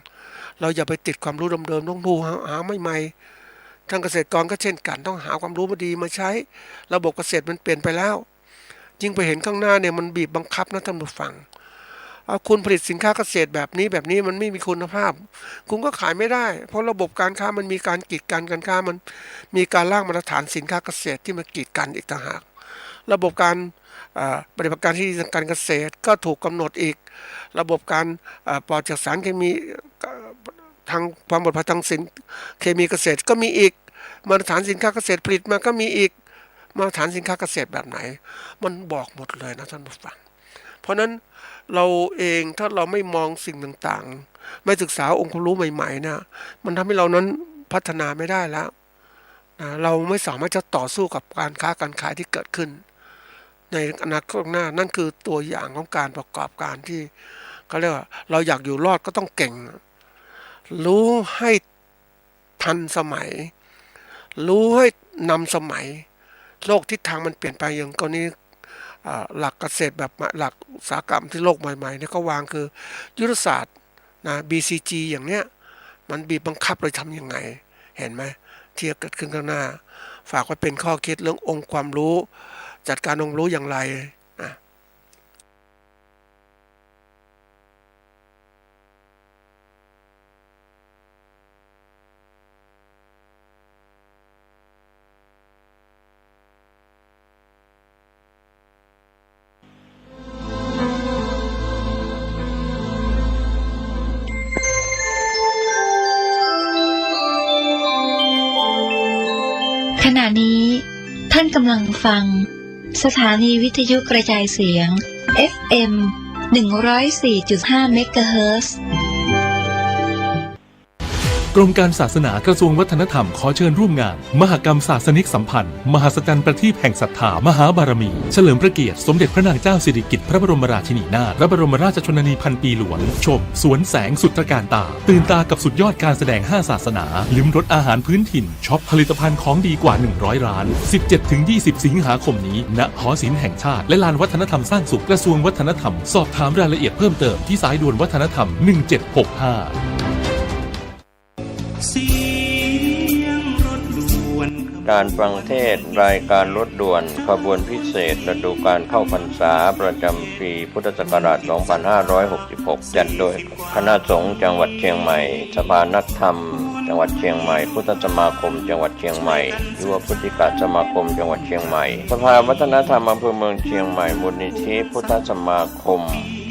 A: เราอย่าไปติดความรู้เดิมๆต้องดูหาใหม่ๆทางเกษตรกรก็เช่นกันต้องหาความรู้มาดีมาใช้ระบบเกษตรมันเปลี่ยนไปแล้วยิ่งไปเห็นข้างหน้าเนี่ยมันบีบบังคับนะท่านผู้ฟังคุณผลิตสินค้าเกษตรแบบนี้มันไม่มีคุณภาพคุณก็ขายไม่ได้เพราะระบบการค้ามันมีการกีดกันการค้ามันมีการร่างมาตรฐานสินค้าเกษตรที่มากีดกันอีกต่างหากระบบการปฏิบัติการที่ทางการเกษตรก็ถูกกำหนดอีกระบบการปลอดจากสารเคมีทางความปลอดภัยทางสินเคมีเกษตรก็มีอีก มาตรฐานสินค้าเกษตรผลิตมาก็มีอีกมาตรฐานสินค้าเกษตรแบบไหนมันบอกหมดเลยนะท่านผู้ฟังเพราะนั้นเราเองถ้าเราไม่มองสิ่งต่างๆไม่ศึกษาองค์ความรู้ใหม่ๆนะมันทำให้เรานั้นพัฒนาไม่ได้แล้วนะเราไม่สามารถจะต่อสู้กับการค้าการขายที่เกิดขึ้นในอนาคตข้างหน้านั่นคือตัวอย่างของการประกอบการที่เขาเรียกว่าเราอยากอยู่รอดก็ต้องเก่งรู้ให้ทันสมัยรู้ให้นำสมัยโลกทิศทางมันเปลี่ยนไปอย่างกรณีหลักเกษตรแบบหลักอุตสาหกรรมที่โลกใหม่ๆเนี่ยก็วางคือยุทธศาสตร์นะ BCG อย่างเนี้ยมันบีบบังคับเลยทำยังไงเห็นไหมที่จะเกิดขึ้นข้างหน้าฝากไว้เป็นข้อคิดเรื่ององค์ความรู้จัดการองค์รู้อย่างไรนะ
B: ขณะนี้ท่านกำลังฟังสถานีวิทยุกระจายเสียง FM 104.5 เมกะเฮิรตซ์
C: กรมการศาสนากระทรวงวัฒนธรรมขอเชิญร่วมงานมหกรรมศาสนิกสัมพันธ์มหัศจรรย์ประทีปแห่งศรัทธามหาบารมีเฉลิมพระเกียรติสมเด็จพระนางเจ้าสิริกิติ์พระบรมราชินีนาถพระบรมราชชนนีพันปีหลวงชมสวนแสงสุดตระการตาตื่นตากับสุดยอดการแสดง5ศาสนาลิ้มรสอาหารพื้นถิ่นช็อปผลิตภัณฑ์ของดีกว่า100ร้าน 17-20 สิงหาคมนี้ณหอศิลป์แห่งชาติและลานวัฒนธรรมสร้างสุขกระทรวงวัฒนธรรมสอบถามรายละเอียดเพิ่มเติมที่สายด่วนวัฒนธรรม1765
D: การฟังเทศน์รายการรถด่วนขบวนพิเศษฤดูการเข้าพรรษาประจำปีพุทธศักราช 2566 จัดโดยคณะสงฆ์จังหวัดเชียงใหม่สภานักธรรมจังหวัดเชียงใหม่พุทธสมาคมจังหวัดเชียงใหม่ยุวพุทธิกสมาคมจังหวัดเชียงใหม่สภาวัฒนธรรมอำเภอเมืองเชียงใหม่มูลนิธิพุทธสมาคม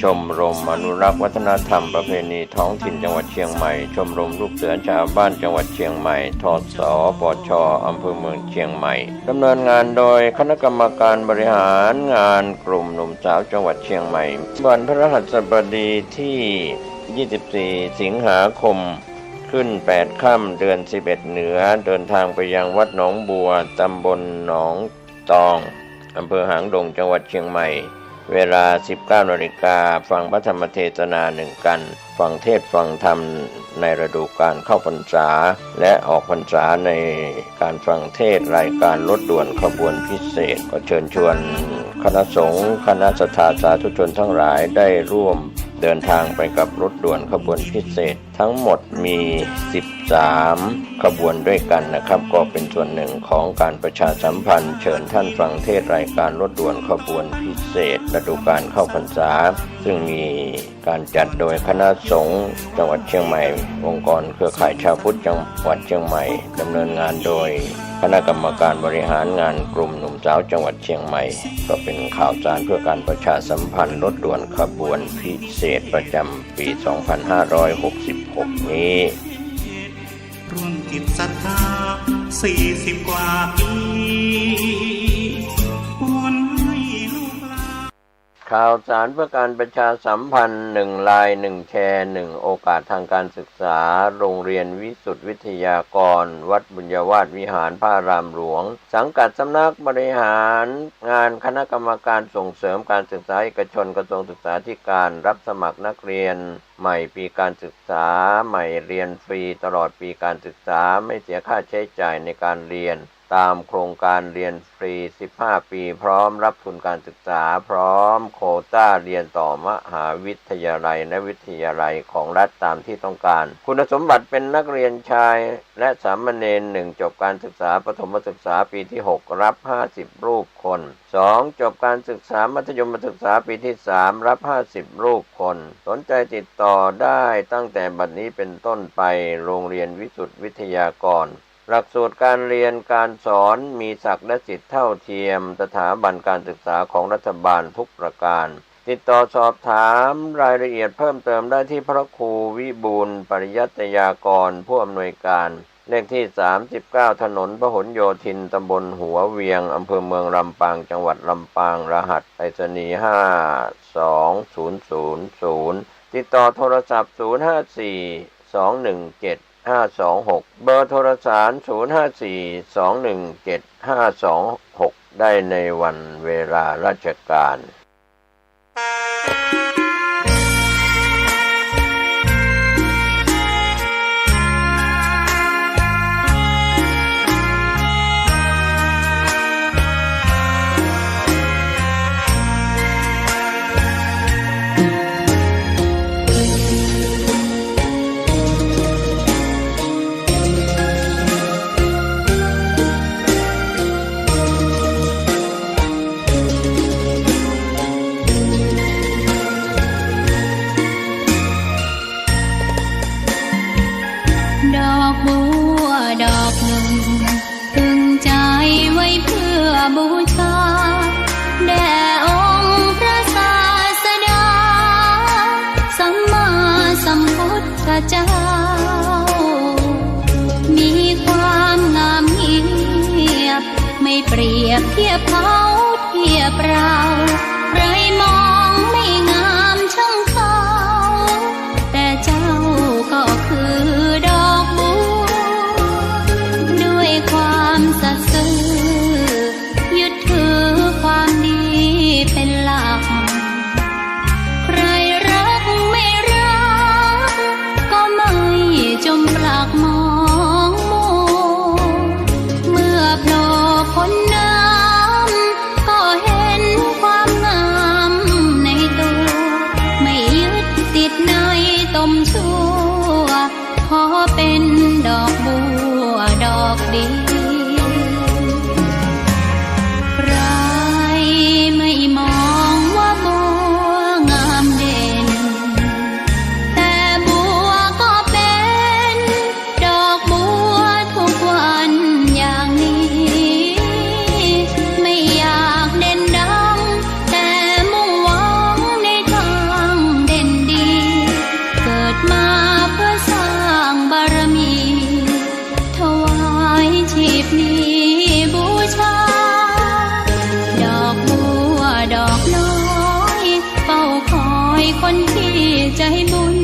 D: ชมรมอนุรักษ์วัฒนธรรมประเพณีท้องถิ่นจังหวัดเชียงใหม่ชมรมลูกเสือชาวบ้านจังหวัดเชียงใหม่ทศปชอำเภอเมืองเชียงใหม่ดำเนินงานโดยคณะกรรมการบริหารงานกลุ่มหนุ่มสาวจังหวัดเชียงใหม่วันพฤหัสบดีที่ 24 สิงหาคมขึ้น 8 ค่ำเดือน 11 เหนือเดินทางไปยังวัดหนองบัวตำบลหนองตองอำเภอหางดงจังหวัดเชียงใหม่เวลา 19 นาฬิกาฟังพระธรรมเทศนาหนึ่งกันฟังเทศฟังธรรมในฤดูการเข้าพรรษาและออกพรรษาในการฟังเทศรายการรถด่วนขบวนพิเศษก็เชิญชวนคณะสงฆ์คณะศรัทธาสาธุชนทั้งหลายได้ร่วมเดินทางไปกับรถด่วนขบวนพิเศษทั้งหมดมี 13 ขบวนด้วยกันนะครับก็เป็นส่วนหนึ่งของการประชาสัมพันธ์เชิญท่านฟังเทศรายการรถด่วนขบวนพิเศษฤดูกาลเข้าพรรษาซึ่งมีการจัดโดยคณะสงฆ์จังหวัดเชียงใหม่องค์กรเครือข่ายชาวพุทธจังหวัดเชียงใหม่ดำเนินงานโดยคณะกรรมการบริหารงานกลุ่มหนุ่มสาวจังหวัดเชียงใหม่ก็เป็นข่าวสารเพื่อการประชาสัมพันธ์รถด่วนขบวนพิเศษประจำปี 2566 นี้
E: ร่วมจิตศรัทธา40 กว่าปีควรให้ลูกหลาน
D: ข่าวสารเพื่อการประชาสัมพันธ์1 ไลน์ 1 แชร์ 1 โอกาสทางการศึกษาโรงเรียนวิสุทธิวิทยากรวัดบุญญาวาสวิหารพระอารามหลวงสังกัดสำนักบริหารงานคณะกรรมการส่งเสริมการศึกษาเอกชนกระทรวงศึกษาธิการรับสมัครนักเรียนใหม่ปีการศึกษาใหม่เรียนฟรีตลอดปีการศึกษาไม่เสียค่าใช้จ่ายในการเรียนตามโครงการเรียนฟรี15 ปีพร้อมรับทุนการศึกษาพร้อมโควต้าเรียนต่อมหาวิทยาลัยและวิทยาลัยของรัฐตามที่ต้องการคุณสมบัติเป็นนักเรียนชายและสามเณร1จบการศึกษาประถมศึกษาปีที่6รับ50รูปคน2จบการศึกษามัธยมศึกษาปีที่3รับ50รูปคนสนใจติดต่อได้ตั้งแต่บัดนี้เป็นต้นไปโรงเรียนวิสุทธิวิทยากรหลักสูตรการเรียนการสอนมีศักดิ์และสิทธิเท่าเทียมสถาบันการศึกษาของรัฐบาลทุกประการติดต่อสอบถามรายละเอียดเพิ่มเติมได้ที่พระครูวิบูลย์ปริยัตยากรผู้อำนวยการ เลขที่39ถนนพหลโยธินตำบลหัวเวียงอำเภอเมืองลำปางจังหวัดลำปางรหัสไปรษณีย์52000ติดต่อโทรศัพท์054-217-526เบอร์โทรศัพท์054-217-526ได้ในวันเวลาราชการ
F: ดอกบัวดอกหนึ่งพึงใจไว้เพื่อบูชาแด่องค์พระศาสดาสัมมาสัมพุทธเจ้ามีความงามเงียบไม่เปรียบเทียบเขาเทียบเราไรมองไม่งามช่างเขาแต่เจ้าก็คือดอกบัวด้วยความสัตย์ซื่อยึดถือความดีเป็นหลักใครรักไม่รักก็ไม่จมปลักมองมัวเมื่อโผล่พ้นน้ำก็เห็นความงามในตัวไม่ยึดติดในตมชั่วขอเป็นดอกบัวดอกดีใครไม่มองว่าบัวงามเด่นแต่บัวก็เป็นดอกบัวทุกวันอย่างนี้ไม่อยากเด่นดังแต่มุ่งหวังในทางเด่นดีเกิดมาเพื่อสร้างบารมีถวายชีพนี้บูชาดอกบัวดอกน้อยเฝ้าคอยคนที่ใจบุญ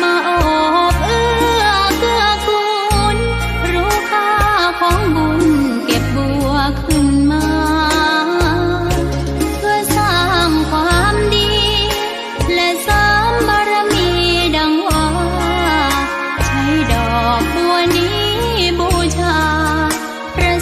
F: มาโอบเอื้อเกื้อกูลรู้ค่าของบุญเก็บบัวขึ้นมาเพื่อสร้างความดีและเสริมบารมีดังว่าใช้ดอกบัวนี้บูชาพระ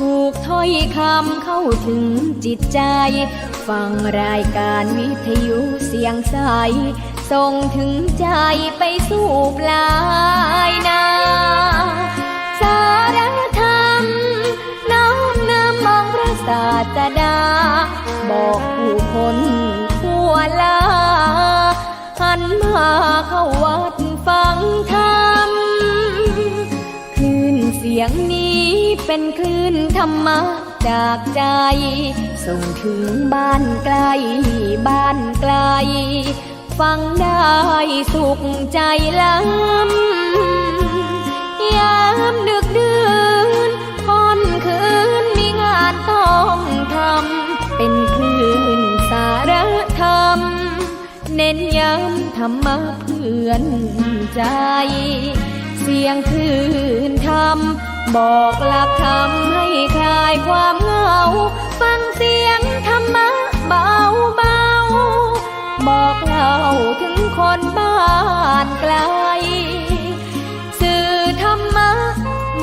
F: ถูกถ้อยคำเข้าถึงจิตใจ ฟังรายการวิทยุเสียงใสส่งถึงใจไปสู่ปลายนาสารธรรมน้อมนำมองพระศาสดาบอกผู้คนทั่วลาหันมาเข้าวัดฟังธรรมคลื่นเสียงนี้เป็นคลื่นธรรมะจากใจส่งถึงบ้านไกลบ้านไกลฟังได้สุขใจล้ำยามดึกดื่นค่อนคืนมีงานต้องทำเป็นคลื่นสารธรรมเน้นย้ำธรรมะเพื่อนใจเสียงคลื่นธรรมบอกหลักธรรมให้คลายความเหงาฟังเสียงธรรมะเบาเบาบอกเล่าถึงคนบ้านไกลสื่อธรรมะ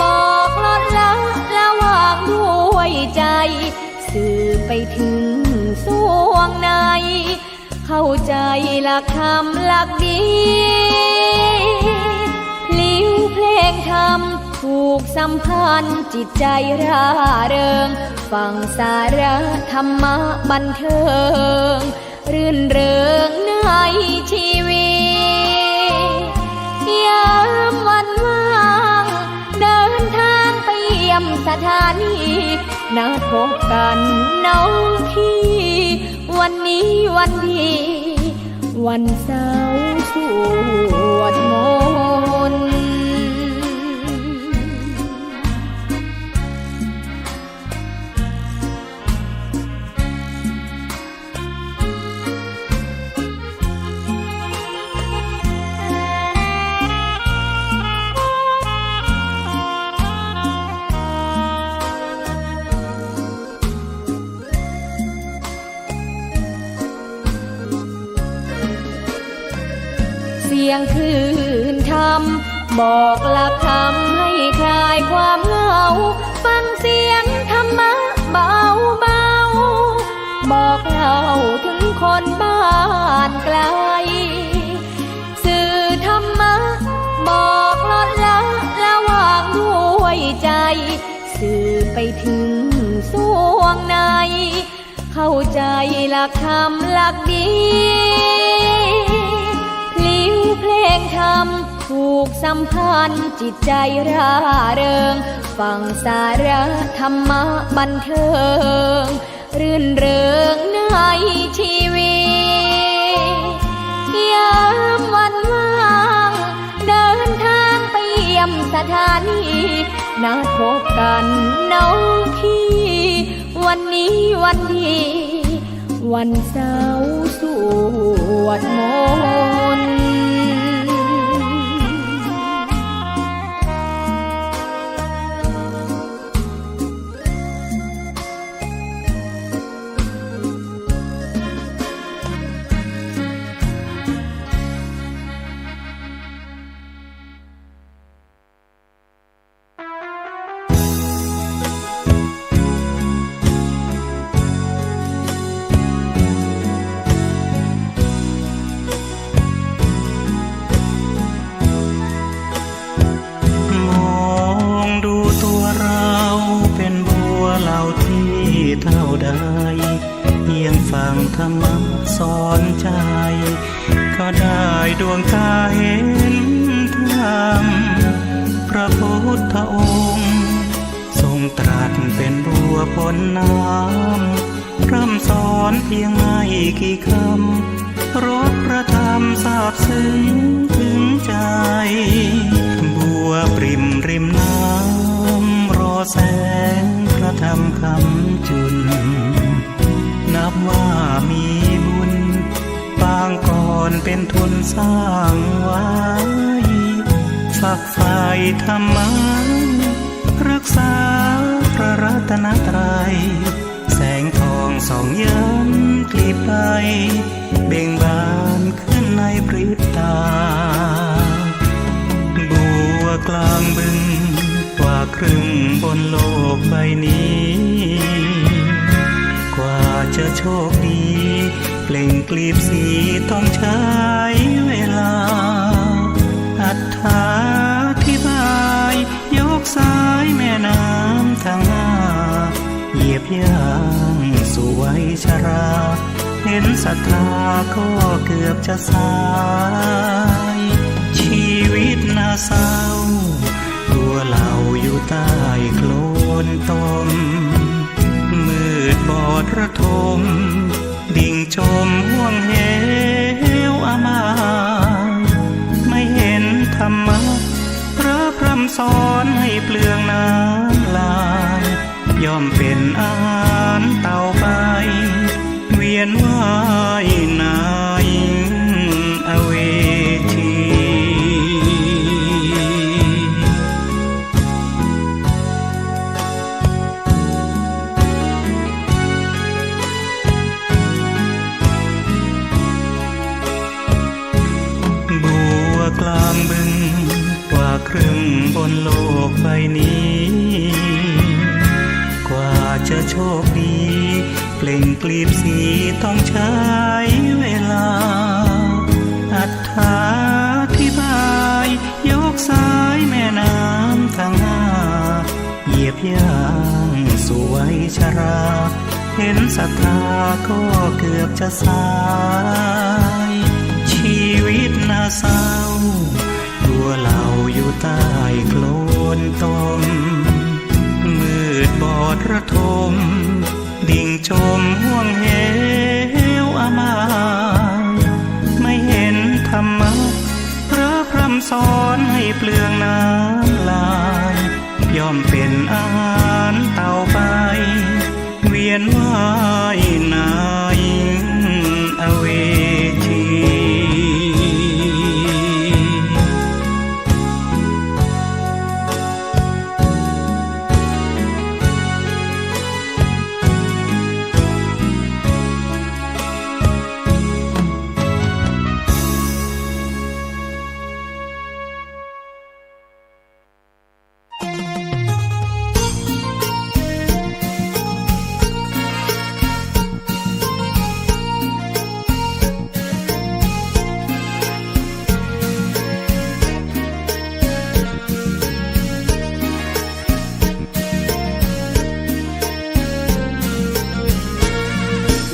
F: บอกลดละละวางด้วยใจสื่อไปถึงสวงในเข้าใจหลักธรรมหลักดีพลิ้วเพลงธรรมผูกสัมพันธ์จิตใจร่าเริงฟังสาระธรรมะบันเทิงรื่นเริงในชีวิตยามวันว่างเดินทางไปเยี่ยมสถานีนัดพบกันน้องพี่วันนี้วันดีวันเสาร์สวดมนต์เสียงคลื่นธรรมบอกหลักธรรมให้คลายความเหงาฟังเสียงธรรมะเบาเบาบอกเล่าถึงคนบ้านไกลสื่อธรรมะบอกลดละละวางด้วยใจสื่อไปถึงสวงในเข้าใจหลักธรรมหลักดีเพลงธรรมผูกสัมพันธ์จิตใจร่าเริงฟังสาระธรรมะบันเทิงรื่นเริงในชีวิตยามวันว่างเดินทางไปเยี่ยมสถานีนัดพบกันน้องพี่วันนี้วันดีวันเสาร์สวดมนต์
E: เท่าใดยังฟังธรรมะสอนใจก็ได้ดวงตาเห็นธรรมพระพุทธองค์ทรงตรัสเป็นบัวพ้นน้ำพร่ำสอนเพียงไม่กี่คำรสพระธรรมซาบซึ้งถึงใจบัวปริ่มริมน้ำรอแสงพระธรรมคำจุนนับว่ามีบุญปางก่อนเป็นทุนสร้างไว้ฝักใฝ่ธรรมะรักษาพระรัตนตรัยแสงทองส่องย้ำกลีบไปเบ่งบานขึ้นในพริบตาบัวกลางบึงว่าค ครึ่งบนโลกใบนี้ กว่าจะโชคดีเปล่งกลีบสีต้องใช้เวลาอธิบายยกสายแม่น้ำทางหน้าเหยียบย่างสู่วัยชรา เห็นศรัทธาก็เกือบจะสายชีวิตน่าเศร้าตัวเราอยู่ใต้โคลนตมมืดบอดระทมดิ่งจมห่วงเหวอามายไม่เห็นธรรมะพระพร่ำสอนให้เปลืองน้ำลายย่อมเป็นอาหารเต่าไปเวียนว่ายนายอเวที กลางบึงกว่าครึ่งบนโลกใบนี้ กว่าจะโชคดีเปล่งกลีบสีต้องใช้เวลาอธิบายยกสายแม่น้ำทางหน้าเหยียบย่างสู่วัยชรา เห็นศรัทธาก็เกือบจะสายชีวิตน่าเศร้าตัวเราอยู่ใต้โคลนตมมืดบอดระทมดิ่งจมห่วงเหวอามายไม่เห็นธรรมะพระพร่ำสอนให้เปลืองน้ำลายย่อมเป็นอาหารเต่าไปเวียนว่ายนายอเวที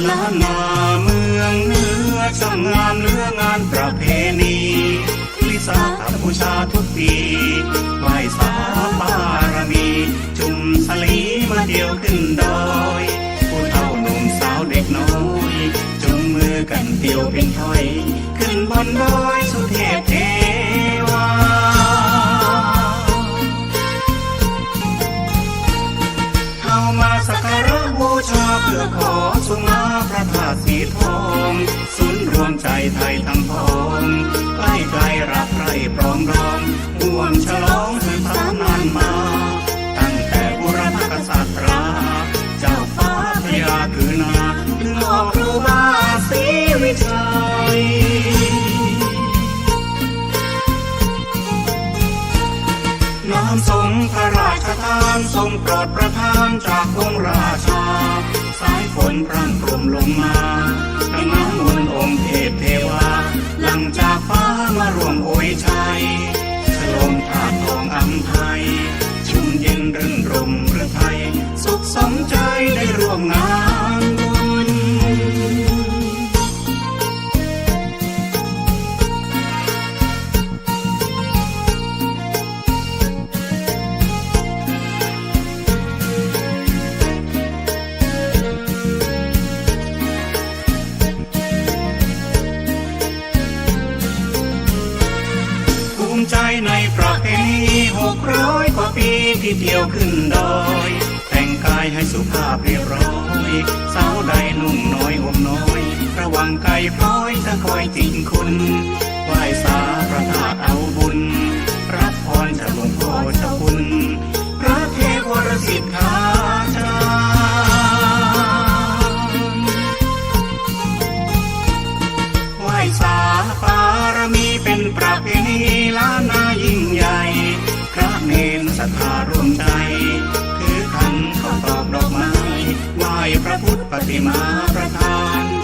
E: ล้านนาเมืองเหนือช่างงามเหลืองานประเพณีวิสาขบูชาทุกปีไหว้สาบารมีจุมสลีมาเดียวขึ้นดอยผู้เฒ่าหนุ่มสาวเด็กน้อยจุมมือกันเตียวเป็นถ้อยขึ้นบนดอยสุเทพเทวาเข้ามาสักการะบูชาเพื่อขอสุมาพระธาตุสีทองศูนย์รวมใจไทยทั้งพ้องใกล้ไกลรักใคร่ปรองดองร่วมฉลองสืบสานนานมาตั้งแต่บุรพกษัตริย์เจ้าฟ้าพญาคือนาถึงออกครูบาศรีวิชัยน้ำทรงพระราชทานทรงโปรดประทานจากองค์ราชาสายฝนพรั่งพรมลงมาดังน้ำมนต์องค์เทพเทวาหลั่งจากฟ้ามารวมอวยชัยฉลองถาดทองอำไทยชุ่มเย็นรื่นรมหรือไทยสุขสมใจได้ร่วมงานบุญใจในประเพณี600 กว่าปีที่เที่ยวขึ้นดอยแต่งกายให้สุภาพเรียบร้อยสาวใดนุ่งน้อยห่มน้อยระวังไก่พลอยจะคอยจริงคุณไหว้สาพระธาตุเอาบุญรับพรจากหลวงพ่อเจ้าคุณพระเทพวรสิทธาจารย์ไหว้สาบารมีเป็นประเพณีล้านนายิ่งใหญ่พระเน เณรศรัทธาร่วมใจถือขันเข้าตอกดอกไม้ไหว้พระพุทธปฏิมาประธาน